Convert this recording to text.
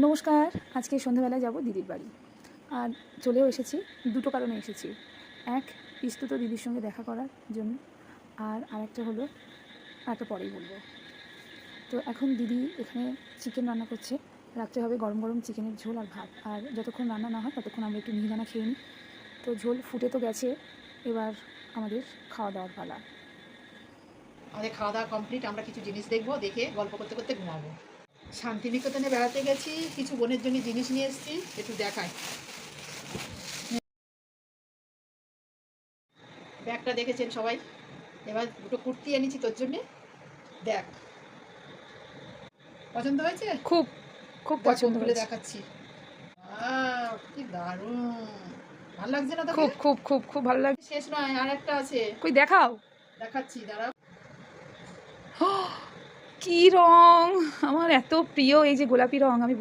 নমস্কার। আজকে সন্ধ্যাবেলায় যাব দিদির বাড়ি। আর চলেও এসেছি, দুটো কারণে এসেছি। এক, পিস্তুত দিদির সঙ্গে দেখা করার জন্য, আর আরেকটা হলো, আরেকটা পরেই বলবো। তো এখন দিদি এখানে চিকেন রান্না করছে। রাত্রে হবে গরম গরম চিকেনের ঝোল আর ভাত। আর যতক্ষণ রান্না না হয় ততক্ষণ আমরা একটু মিহিদানা খেয়ে নিই। তো ঝোল ফুটে তো গেছে, এবার আমাদের খাওয়া দাওয়ার পালা। আমাদের খাওয়া দাওয়া কমপ্লিট। আমরা কিছু জিনিস দেখবো, দেখে গল্প করতে করতে ঘুমাবো। শান্তিনিকেতনে বেড়াতে গেছি, কিছু বোনের জন্য জিনিস নিয়ে এসেছি, একটু দেখাই। ব্যাগটা দেখেছেন সবাই। এবার দুটো কুর্তি এনেছি তোর জন্যে, দেখ পছন্দ হয়েছে? খুব খুব পছন্দ খুলে হয়েছে। দেখাচ্ছি। কি দারুণ, ভালো লাগছে না তোকে? খুব খুব খুব খুব ভালো লাগছে। শেষ নয়, আর একটা আছে, কই দেখাও। দেখাচ্ছি দাঁড়াও। কি রং! আমার এত প্রিয় এই যে গোলাপি রং, আমি